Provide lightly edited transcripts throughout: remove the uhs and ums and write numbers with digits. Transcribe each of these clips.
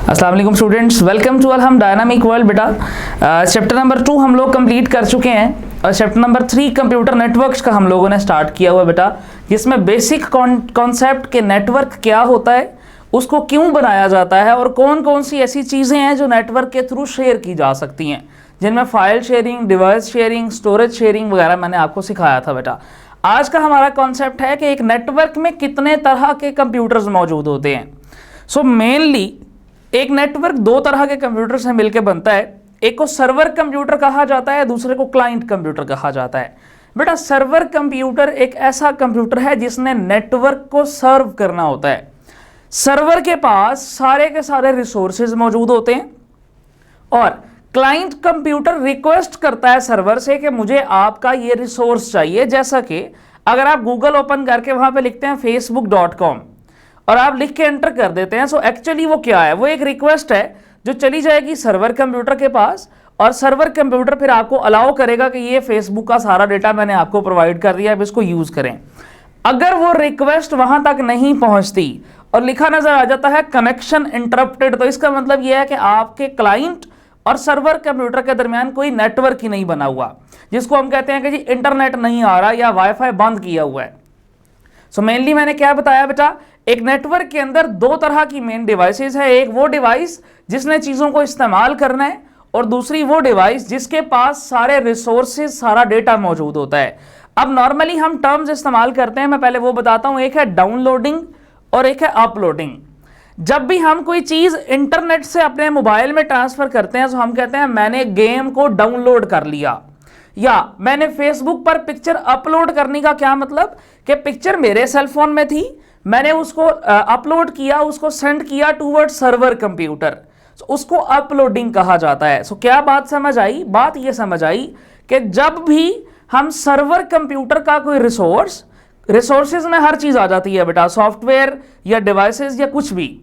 अस्सलाम वालेकुम students, welcome to हम डायनामिक वर्ल्ड। बेटा चैप्टर नंबर 2 हम लोग कंप्लीट कर चुके हैं और चैप्टर नंबर 3 कंप्यूटर नेटवर्क्स का हम लोगों ने स्टार्ट किया हुआ बेटा, जिसमें बेसिक कॉन्सेप्ट के नेटवर्क क्या होता है, उसको क्यों बनाया जाता है और कौन कौन सी ऐसी चीज़ें हैं जो नेटवर्क के थ्रू शेयर की जा सकती हैं, जिनमें file sharing, device sharing, storage sharing वगैरह मैंने आपको सिखाया था बेटा। आज का हमारा कॉन्सेप्ट है कि एक नेटवर्क में कितने तरह के कंप्यूटर्स मौजूद होते हैं। सो मेनली एक नेटवर्क दो तरह के कंप्यूटर से मिलकर बनता है। एक को सर्वर कंप्यूटर कहा जाता है, दूसरे को क्लाइंट कंप्यूटर कहा जाता है। बेटा सर्वर कंप्यूटर एक ऐसा कंप्यूटर है जिसने नेटवर्क को सर्व करना होता है। सर्वर के पास सारे के सारे रिसोर्सेज मौजूद होते हैं और क्लाइंट कंप्यूटर रिक्वेस्ट करता है सर्वर से कि मुझे आपका ये रिसोर्स चाहिए। जैसा कि अगर आप गूगल ओपन करके वहां पे लिखते हैं facebook.com और आप लिख के एंटर कर देते हैं, सो एक्चुअली वो क्या है, वो एक रिक्वेस्ट है जो चली जाएगी सर्वर कंप्यूटर के पास और सर्वर कंप्यूटर फिर आपको अलाउ करेगा कि ये फेसबुक का सारा डेटा मैंने आपको प्रोवाइड कर दिया है, अब इसको यूज करें। अगर वो रिक्वेस्ट वहां तक नहीं पहुंचती और लिखा नजर आ जाता है कनेक्शन इंटरप्टेड, तो इसका मतलब यह है कि आपके क्लाइंट और सर्वर कंप्यूटर के दरमियान कोई नेटवर्क ही नहीं बना हुआ, जिसको हम कहते हैं कि जी इंटरनेट नहीं आ रहा या वाईफाई बंद किया हुआ है। सो मेनली मैंने क्या बताया बेटा, एक नेटवर्क के अंदर दो तरह की मेन डिवाइसेस है। एक वो डिवाइस जिसने चीजों को इस्तेमाल करना है और दूसरी वो डिवाइस जिसके पास सारे रिसोर्सेज, सारा डेटा मौजूद होता है। अब नॉर्मली हम टर्म्स इस्तेमाल करते हैं, मैं पहले वो बताता हूं। एक है डाउनलोडिंग और एक है अपलोडिंग। जब भी हम कोई चीज इंटरनेट से अपने मोबाइल में ट्रांसफर करते हैं तो हम कहते हैं मैंने गेम को डाउनलोड कर लिया, या मैंने फेसबुक पर पिक्चर अपलोड करने का क्या मतलब कि पिक्चर मेरे सेलफोन में थी, मैंने उसको अपलोड किया, उसको सेंड किया टूवर्ड सर्वर कंप्यूटर, उसको अपलोडिंग कहा जाता है। सो क्या बात समझ आई? बात ये समझ आई कि जब भी हम सर्वर कंप्यूटर का कोई रिसोर्सेज में हर चीज आ जाती है बेटा, सॉफ्टवेयर या डिवाइसेस या कुछ भी,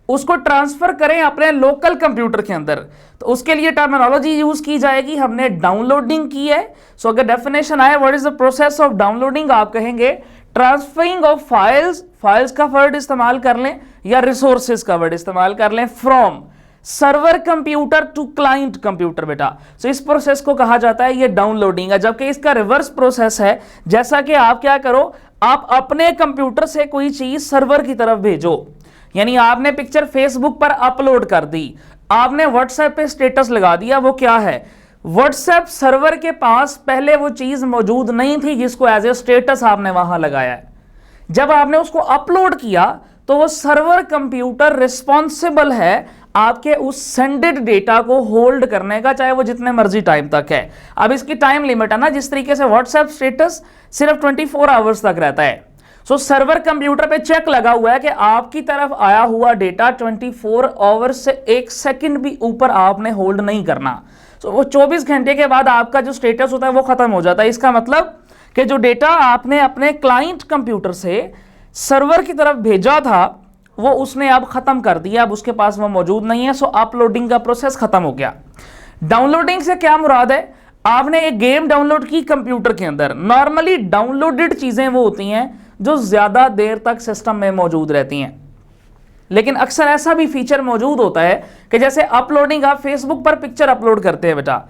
उसको ट्रांसफर करें अपने लोकल कंप्यूटर के अंदर, तो उसके लिए टर्मिनोलॉजी यूज की जाएगी, हमने डाउनलोडिंग की है। सो अगर डेफिनेशन आए what is the process of downloading, आप कहेंगे ट्रांसफरिंग ऑफ फाइल्स का वर्ड इस्तेमाल कर लें या रिसोर्सेज का वर्ड इस्तेमाल कर लें, from server computer to client computer बेटा। सो इस प्रोसेस को कहा जाता है ये डाउनलोडिंग है। जबकि इसका रिवर्स प्रोसेस है, जैसा कि आप क्या करो, आप अपने कंप्यूटर से कोई चीज सर्वर की तरफ भेजो, यानी आपने पिक्चर फेसबुक पर अपलोड कर दी, आपने व्हाट्सएप पे स्टेटस लगा दिया। वो क्या है, व्हाट्सएप सर्वर के पास पहले वो चीज मौजूद नहीं थी जिसको एज ए स्टेटस आपने वहां लगाया है। जब आपने उसको अपलोड किया तो वो सर्वर कंप्यूटर रिस्पॉन्सिबल है आपके उस सेंडेड डेटा को होल्ड करने का, चाहे वो जितने मर्जी टाइम तक है। अब इसकी टाइम लिमिट है ना, जिस तरीके से व्हाट्सएप स्टेटस सिर्फ 24 आवर्स तक रहता है। सो सर्वर कंप्यूटर पे चेक लगा हुआ है कि आपकी तरफ आया हुआ डेटा 24 आवर्स से 1 सेकंड भी ऊपर आपने होल्ड नहीं करना। सो वो 24 घंटे के बाद आपका जो स्टेटस होता है वो खत्म हो जाता है। इसका मतलब कि जो डेटा आपने अपने क्लाइंट कंप्यूटर से सर्वर की तरफ भेजा था वो उसने अब खत्म कर दिया, अब उसके पास वो मौजूद नहीं है। सो अपलोडिंग का प्रोसेस खत्म हो गया। डाउनलोडिंग से क्या मुराद है, आपने एक गेम डाउनलोड की कंप्यूटर के अंदर। नॉर्मली डाउनलोडेड चीजें वो होती हैं जो ज्यादा देर तक सिस्टम में मौजूद रहती हैं, लेकिन अक्सर ऐसा भी फीचर मौजूद होता है कि जैसे अपलोडिंग, आप फेसबुक पर पिक्चर अपलोड करते हैं बेटा,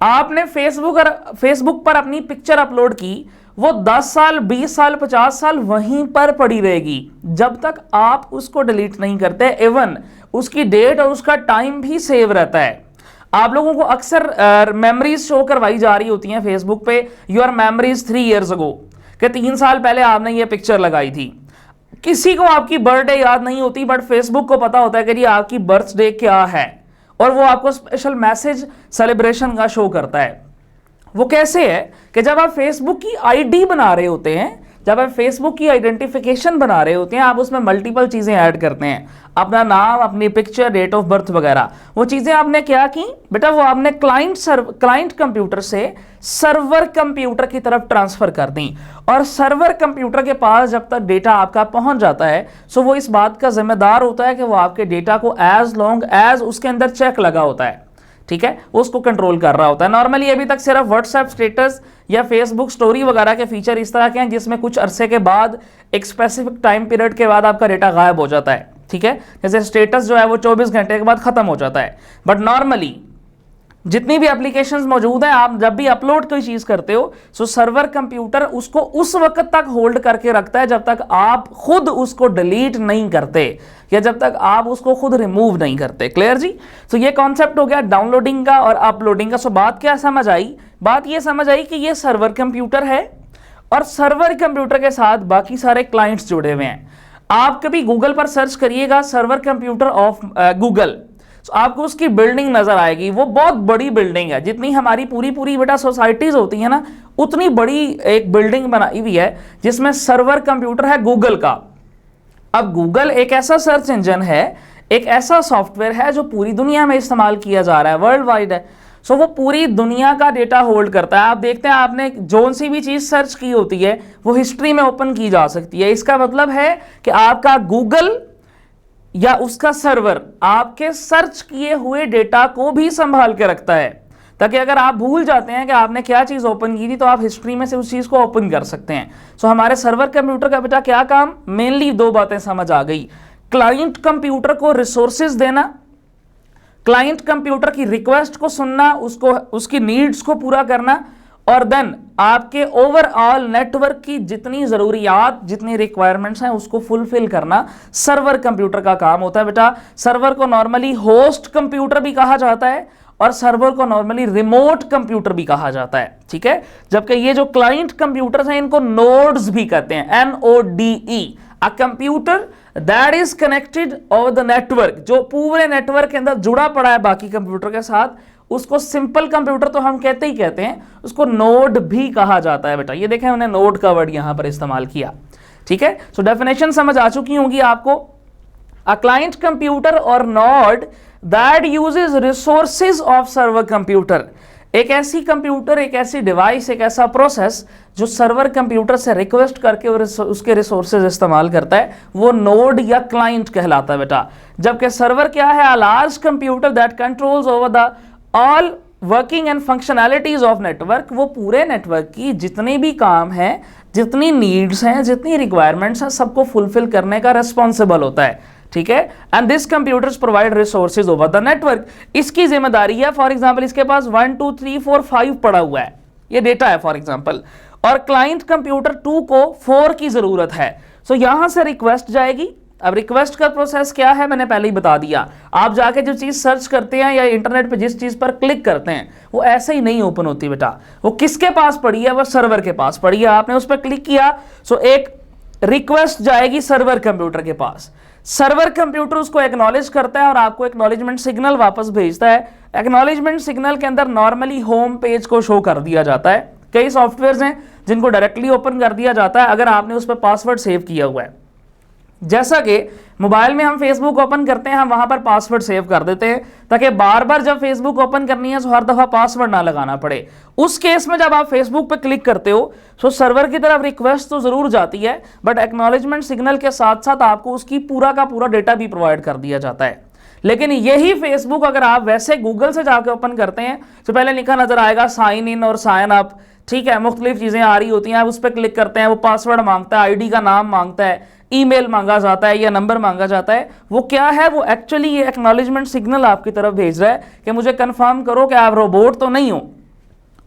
आपने फेसबुक पर अपनी पिक्चर अपलोड की, वो 10 साल 20 साल 50 साल वहीं पर पड़ी रहेगी जब तक आप उसको डिलीट नहीं करते। इवन उसकी डेट और उसका टाइम भी सेव रहता है। आप लोगों को अक्सर मेमोरीज शो करवाई जा रही होती हैं फेसबुक पे, योर मेमोरीज 3 years ago, कि 3 साल पहले आपने ये पिक्चर लगाई थी। किसी को आपकी बर्थडे याद नहीं होती, बट फेसबुक को पता होता है कि ये आपकी बर्थडे क्या है और वो आपको स्पेशल मैसेज सेलिब्रेशन का शो करता है। वो कैसे है कि जब आप फेसबुक की आईडी बना रहे होते हैं, जब आप फेसबुक की आइडेंटिफिकेशन बना रहे होते हैं, आप उसमें मल्टीपल चीजें ऐड करते हैं, अपना नाम, अपनी पिक्चर, डेट ऑफ बर्थ वगैरह। वो चीजें आपने क्या की बेटा, वो आपने क्लाइंट कंप्यूटर से सर्वर कंप्यूटर की तरफ ट्रांसफर कर दी। और सर्वर कंप्यूटर के पास जब तक डेटा आपका पहुंच जाता है, सो वो इस बात का जिम्मेदार होता है कि वो आपके डेटा को एज लॉन्ग एज उसके अंदर चेक लगा होता है, ठीक है, वो उसको कंट्रोल कर रहा होता है। नॉर्मली अभी तक सिर्फ व्हाट्सएप स्टेटस या फेसबुक स्टोरी वगैरह के फीचर इस तरह के हैं जिसमें कुछ अरसे के बाद, एक स्पेसिफिक टाइम पीरियड के बाद आपका डेटा गायब हो जाता है। ठीक है, जैसे स्टेटस जो है वो 24 घंटे के बाद खत्म हो जाता है, बट नॉर्मली जितनी भी एप्लीकेशंस मौजूद हैं, आप जब भी अपलोड कोई चीज करते हो तो सर्वर कंप्यूटर उसको उस वक्त तक होल्ड करके रखता है जब तक आप खुद उसको डिलीट नहीं करते या जब तक आप उसको खुद रिमूव नहीं करते। क्लियर जी? तो ये कॉन्सेप्ट हो गया डाउनलोडिंग का और अपलोडिंग का। सो बात क्या समझ आई? बात ये समझ आई कि ये सर्वर कंप्यूटर है और सर्वर कंप्यूटर के साथ बाकी सारे क्लाइंट्स जुड़े हुए हैं। आप कभी गूगल पर सर्च करिएगा सर्वर कंप्यूटर ऑफ गूगल, तो आपको उसकी बिल्डिंग नजर आएगी। वो बहुत बड़ी बिल्डिंग है, जितनी हमारी पूरी बेटा सोसाइटीज होती है ना, उतनी बड़ी एक बिल्डिंग बनाई हुई है जिसमें सर्वर कंप्यूटर है गूगल का। अब गूगल एक ऐसा सर्च इंजन है, एक ऐसा सॉफ्टवेयर है जो पूरी दुनिया में इस्तेमाल किया जा रहा है, वर्ल्ड वाइड है। सो वो पूरी दुनिया का डेटा होल्ड करता है। आप देखते हैं आपने जो सी भी चीज सर्च की होती है वो हिस्ट्री में ओपन की जा सकती है। इसका मतलब है कि आपका गूगल या उसका सर्वर आपके सर्च किए हुए डेटा को भी संभाल के रखता है, ताकि अगर आप भूल जाते हैं कि आपने क्या चीज ओपन की थी तो आप हिस्ट्री में से उस चीज को ओपन कर सकते हैं। सो हमारे सर्वर कंप्यूटर का बेटा क्या काम? मेनली दो बातें समझ आ गई। क्लाइंट कंप्यूटर को रिसोर्सेज देना, क्लाइंट कंप्यूटर की रिक्वेस्ट को सुनना, उसको उसकी नीड्स को पूरा करना, और देन आपके ओवरऑल नेटवर्क की जितनी जरूरियात, जितनी रिक्वायरमेंट्स हैं उसको फुलफिल करना सर्वर कंप्यूटर का काम होता है बेटा। सर्वर को नॉर्मली होस्ट कंप्यूटर भी कहा जाता है और सर्वर को नॉर्मली रिमोट कंप्यूटर भी कहा जाता है, ठीक है। जबकि ये जो क्लाइंट कंप्यूटर्स हैं इनको नोड्स भी कहते हैं, NODE, a computer that is connected over the network, जो पूरे नेटवर्क के अंदर जुड़ा पड़ा है बाकी कंप्यूटर के साथ, उसको सिंपल कंप्यूटर तो हम कहते ही कहते हैं, उसको नोड भी कहा जाता है बेटा। ये देखें मैंने नोड का वर्ड यहां पर इस्तेमाल किया, ठीक है। सो डेफिनेशन समझ आ चुकी होगी आपको। अ क्लाइंट कंप्यूटर और node that uses resources of server computer, एक ऐसी कंप्यूटर, एक ऐसी डिवाइस, एक ऐसा प्रोसेस जो सर्वर कंप्यूटर से रिक्वेस्ट करके और उसके रिसोर्सेज इस्तेमाल करता है, वो नोड या क्लाइंट कहलाता है बेटा। जबकि सर्वर क्या है? A large computer that controls over the all working and functionalities of network, वो पूरे नेटवर्क की जितने भी काम हैं, जितनी नीड्स हैं, जितनी रिक्वायरमेंट्स हैं, सबको फुलफिल करने का रिस्पॉन्सिबल होता है, ठीक है। And this computers provide resources over the network, इसकी जिम्मेदारी है। फॉर एग्जांपल इसके पास 1 2 3 4 5 पड़ा हुआ है, ये डेटा है फॉर एग्जांपल, और क्लाइंट कंप्यूटर 2 को 4 की जरूरत है। सो यहां से रिक्वेस्ट जाएगी। अब रिक्वेस्ट का प्रोसेस क्या है मैंने पहले ही बता दिया। आप जाके जो चीज सर्च करते हैं या इंटरनेट पे जिस चीज पर क्लिक करते हैं वो ऐसे ही नहीं ओपन होती बेटा। वो किसके पास पड़ी है? वो सर्वर के पास पड़ी है। आपने उस पर क्लिक किया, सो एक रिक्वेस्ट जाएगी सर्वर कंप्यूटर के पास, सर्वर कंप्यूटर उसको एक्नॉलेज करता है और आपको एक्नॉलेजमेंट सिग्नल वापस भेजता है। एक्नॉलेजमेंट सिग्नल के अंदर नॉर्मली होम पेज को शो कर दिया जाता है। कई सॉफ्टवेयर्स हैं जिनको डायरेक्टली ओपन कर दिया जाता है अगर आपने उस पर पासवर्ड सेव किया हुआ है। जैसा कि मोबाइल में हम फेसबुक ओपन करते हैं, हम वहां पर पासवर्ड सेव कर देते हैं ताकि बार बार जब फेसबुक ओपन करनी है तो हर दफा पासवर्ड ना लगाना पड़े। उस केस में जब आप फेसबुक पर क्लिक करते हो तो सर्वर की तरफ रिक्वेस्ट तो जरूर जाती है, बट एक्नॉलेजमेंट सिग्नल के साथ साथ आपको उसकी पूरा का पूरा डेटा भी प्रोवाइड कर दिया जाता है। लेकिन यही फेसबुक अगर आप वैसे गूगल से जाकर ओपन करते हैं तो पहले लिखा नजर आएगा साइन इन और साइन अप, ठीक है, मुख्तलिफ चीजें आ रही होती हैं। आप उस पर क्लिक करते हैं, वो पासवर्ड मांगता है, आईडी का नाम मांगता है, ईमेल मांगा जाता है या नंबर मांगा जाता है। वो क्या है? वो एक्चुअली ये एक्नॉलेजमेंट सिग्नल आपकी तरफ भेज रहा है कि मुझे कंफर्म करो कि आप रोबोट तो नहीं हो।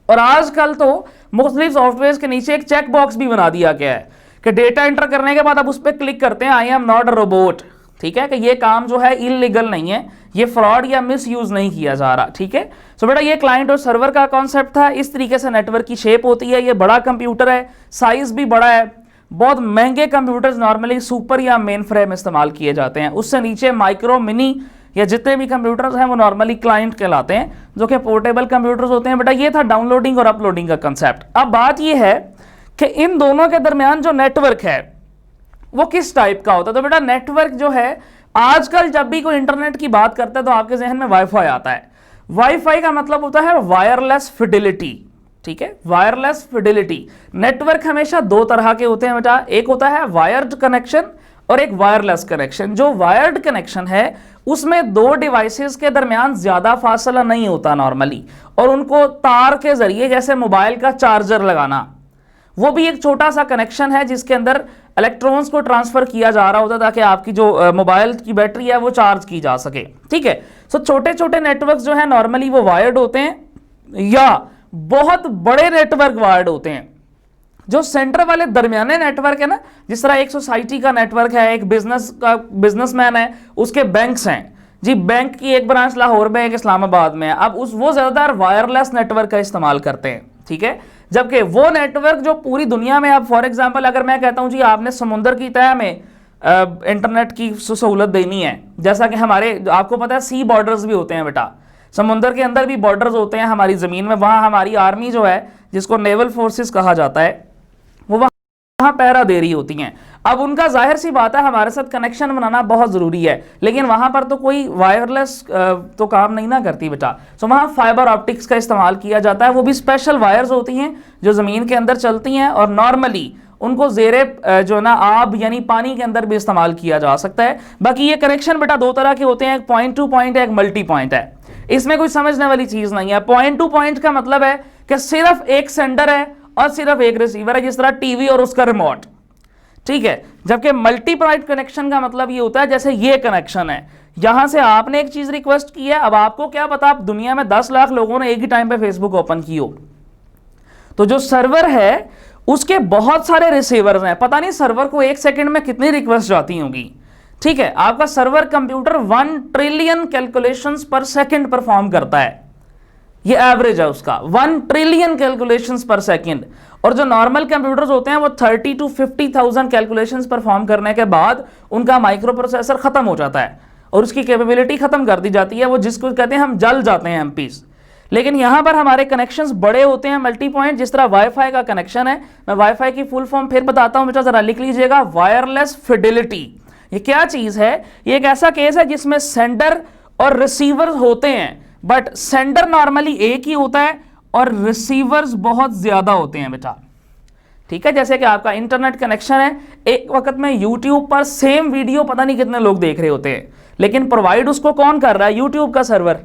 और आजकल तो मुख्तलिफ सॉफ्टवेयर के नीचे एक चेक बॉक्स भी बना दिया गया है कि डेटा एंटर करने के बाद आप उस पर क्लिक करते हैं, I am not a robot, ठीक है, कि ये काम जो है इलीगल नहीं है, ये फ्रॉड या मिस यूज नहीं किया जा रहा, ठीक है। सो बेटा ये क्लाइंट और सर्वर का कॉन्सेप्ट था। इस तरीके से नेटवर्क की शेप होती है। ये बड़ा कंप्यूटर है, साइज भी बड़ा है। बहुत महंगे कंप्यूटर्स नॉर्मली सुपर या मेन फ्रेम इस्तेमाल किए जाते हैं। उससे नीचे माइक्रो, मिनी या जितने भी कंप्यूटर्स हैं वो नॉर्मली क्लाइंट कहलाते हैं, जो कि पोर्टेबल कंप्यूटर्स होते हैं। बेटा ये था डाउनलोडिंग और अपलोडिंग का कंसेप्ट। अब बात ये है कि इन दोनों के दरमियान जो नेटवर्क है वो किस टाइप का होता है। तो बेटा नेटवर्क जो है, आजकल जब भी कोई इंटरनेट की बात करता है तो आपके जहन में वाईफाई आता है। वाईफाई का मतलब होता है वायरलेस फिडिलिटी, ठीक है, वायरलेस फिडिलिटी। नेटवर्क हमेशा दो तरह के होते हैं बेटा, एक होता है वायर्ड कनेक्शन और एक वायरलेस कनेक्शन। जो वायर्ड कनेक्शन है उसमें दो डिवाइसेस के दरमियान ज्यादा फासला नहीं होता नॉर्मली, और उनको तार के जरिए, जैसे मोबाइल का चार्जर लगाना, वो भी एक छोटा सा कनेक्शन है जिसके अंदर इलेक्ट्रॉन्स को ट्रांसफर किया जा रहा होता है ताकि आपकी जो मोबाइल की बैटरी है वो चार्ज की जा सके, ठीक है। सो छोटे छोटे नेटवर्क्स जो है नॉर्मली वो वायर्ड होते हैं या बहुत बड़े नेटवर्क वायर्ड होते हैं। जो सेंटर वाले दरमियाने नेटवर्क है ना, जिस तरह एक सोसाइटी का नेटवर्क है, एक बिजनेसमैन है, उसके बैंक्स हैं जी, बैंक की एक ब्रांच लाहौर में, एक इस्लामाबाद में है। अब वो ज्यादातर वायरलेस नेटवर्क का इस्तेमाल करते हैं, ठीक है। जबकि वो नेटवर्क जो पूरी दुनिया में, अब फॉर एग्जांपल अगर मैं कहता हूं जी आपने समुद्र की तह में इंटरनेट की सहूलत देनी है, जैसा कि हमारे आपको पता है सी बॉर्डर्स भी होते हैं बेटा, समुद्र के अंदर भी बॉर्डर्स होते हैं हमारी ज़मीन में, वहाँ हमारी आर्मी जो है जिसको नेवल फोर्सेस कहा जाता है वो वहाँ पहरा दे रही होती हैं। अब उनका जाहिर सी बात है हमारे साथ कनेक्शन बनाना बहुत ज़रूरी है, लेकिन वहाँ पर तो कोई वायरलेस तो काम नहीं ना करती बेटा। सो वहाँ फाइबर ऑप्टिक्स का इस्तेमाल किया जाता है, वो भी स्पेशल वायर्स होती हैं जो ज़मीन के अंदर चलती हैं और नॉर्मली उनको ज़ेरे जो ना आब यानी पानी के अंदर भी इस्तेमाल किया जा सकता है। बाकी ये कनेक्शन बेटा दो तरह के होते हैं, एक पॉइंट टू पॉइंट है, एक मल्टी पॉइंट है। इसमें कोई समझने वाली चीज़ नहीं है। पॉइंट टू पॉइंट का मतलब है कि सिर्फ एक सेंडर है और सिर्फ एक रिसीवर है, जिस तरह टीवी और उसका रिमोट, ठीक है। जबकि मल्टी पॉइंट कनेक्शन का मतलब ये होता है जैसे ये कनेक्शन है, यहां से आपने एक चीज रिक्वेस्ट की है, अब आपको क्या पता आप दुनिया में 10 लाख लोगों ने एक ही टाइम पे फेसबुक ओपन की हो, तो जो सर्वर है उसके बहुत सारे रिसीवर्स हैं, पता नहीं सर्वर को एक सेकंड में कितनी रिक्वेस्ट जाती होंगी, ठीक है। आपका सर्वर कंप्यूटर 1 ट्रिलियन कैलकुलेशंस पर सेकंड परफॉर्म करता है, ये एवरेज है उसका 1 ट्रिलियन कैलकुलेशंस पर सेकंड। और जो नॉर्मल कंप्यूटर्स होते हैं वो 30 to 50,000 कैलकुलेशंस परफॉर्म करने के बाद उनका माइक्रो प्रोसेसर खत्म हो जाता है और उसकी कैपेबिलिटी खत्म कर दी जाती है, वो जिसको कहते हैं हम जल जाते हैं एमपीस। लेकिन यहां पर हमारे कनेक्शंस बड़े होते हैं मल्टी पॉइंट, जिस तरह वाईफाई का कनेक्शन है। मैं वाईफाई की फुल फॉर्म फिर बताता हूं बेटा, जरा लिख लीजिएगा, वायरलेस फिडेलिटी। ये क्या चीज है? ये एक ऐसा केस है जिसमें सेंडर और रिसीवर होते हैं, बट सेंडर नॉर्मली एक ही होता है और रिसीवर्स बहुत ज्यादा होते हैं बेटा, ठीक है। जैसे कि आपका इंटरनेट कनेक्शन है, एक वक्त में यूट्यूब पर सेम वीडियो पता नहीं कितने लोग देख रहे होते हैं, लेकिन प्रोवाइड उसको कौन कर रहा है? यूट्यूब का सर्वर।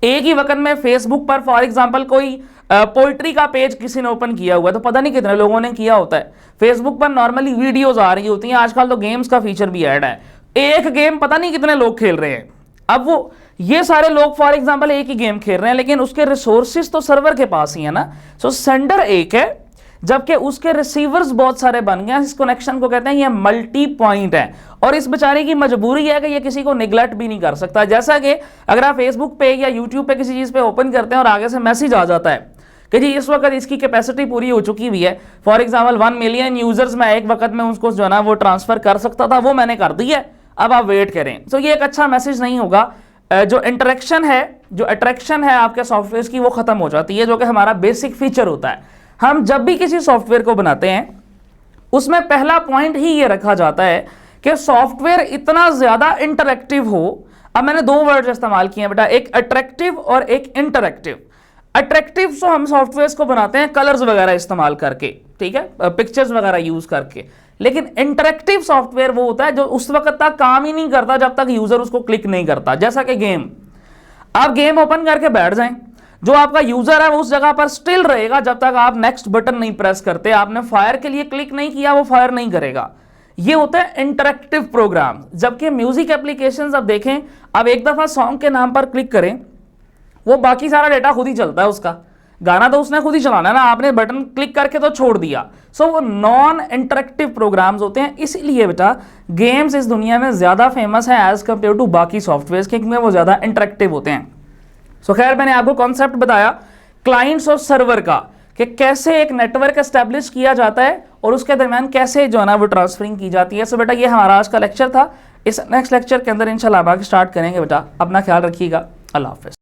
एक ही वक्त में फेसबुक पर फॉर एग्जांपल कोई पोइट्री का पेज किसी ने ओपन किया हुआ है, तो पता नहीं कितने लोगों ने किया होता है। फेसबुक पर नॉर्मली वीडियोस आ रही होती हैं, आजकल तो गेम्स का फीचर भी ऐड है, एक गेम पता नहीं कितने लोग खेल रहे हैं। अब वो ये सारे लोग फॉर एग्जांपल एक ही गेम खेल रहे हैं, लेकिन उसके रिसोर्सेज तो सर्वर के पास ही है ना। सो सेंडर एक है जबकि उसके रिसीवर्स बहुत सारे बन गए। इस कनेक्शन को कहते हैं ये मल्टी पॉइंट है, और इस बेचारे की मजबूरी है कि ये किसी को निगलेक्ट भी नहीं कर सकता। जैसा कि अगर आप फेसबुक पे या यूट्यूब पे किसी चीज पे ओपन करते हैं और आगे से मैसेज आ जाता है कि जी इस वक्त इसकी कैपेसिटी पूरी हो चुकी हुई है, फॉर एग्जाम्पल 1 मिलियन यूजर्स में एक वक्त में उसको जो है ना वो ट्रांसफर कर सकता था, वो मैंने कर दी है, अब आप वेट करें। तो ये एक अच्छा मैसेज नहीं होगा। जो इंटरेक्शन है, जो अट्रैक्शन है आपके सॉफ्टवेयर की, वो खत्म हो जाती है, जो कि हमारा बेसिक फीचर होता है। हम जब भी किसी सॉफ्टवेयर को बनाते हैं उसमें पहला पॉइंट ही ये रखा जाता है कि सॉफ्टवेयर इतना ज्यादा इंटरैक्टिव हो। अब मैंने 2 वर्ड्स इस्तेमाल किए हैं बेटा, एक अट्रैक्टिव और एक इंटरैक्टिव। अट्रैक्टिव तो हम सॉफ्टवेयर को बनाते हैं कलर्स वगैरह इस्तेमाल करके, ठीक है, पिक्चर्स वगैरह यूज करके, लेकिन इंटरैक्टिव सॉफ्टवेयर वो होता है जो उस वक्त तक काम ही नहीं करता जब तक यूजर उसको क्लिक नहीं करता। जैसा कि गेम, आप गेम ओपन करके बैठ जाएं, जो आपका यूजर है वो उस जगह पर स्टिल रहेगा जब तक आप नेक्स्ट बटन नहीं प्रेस करते। आपने फायर के लिए क्लिक नहीं किया, वो फायर नहीं करेगा। ये होता है इंटरैक्टिव प्रोग्राम। जबकि म्यूजिक एप्लीकेशंस अब देखें, अब एक दफा सॉन्ग के नाम पर क्लिक करें, वो बाकी सारा डेटा खुद ही चलता है, उसका गाना तो उसने खुद ही चलाना है ना, आपने बटन क्लिक करके तो छोड़ दिया। सो वो नॉन इंटरैक्टिव प्रोग्राम्स होते हैं। इसीलिए बेटा गेम्स इस दुनिया में ज्यादा फेमस है एज कंपेयर टू बाकी सॉफ्टवेयर, क्योंकि वो ज्यादा इंटरैक्टिव होते हैं। सो खैर, मैंने आपको कॉन्सेप्ट बताया क्लाइंट्स और सर्वर का, कि कैसे एक नेटवर्क एस्टेब्लिश किया जाता है और उसके दरमियान कैसे जो है ना वो ट्रांसफरिंग की जाती है। सो बेटा ये हमारा आज का लेक्चर था। इस नेक्स्ट लेक्चर के अंदर इंशाल्लाह हम आगे स्टार्ट करेंगे। बेटा अपना ख्याल रखिएगा। अल्लाह हाफिज़।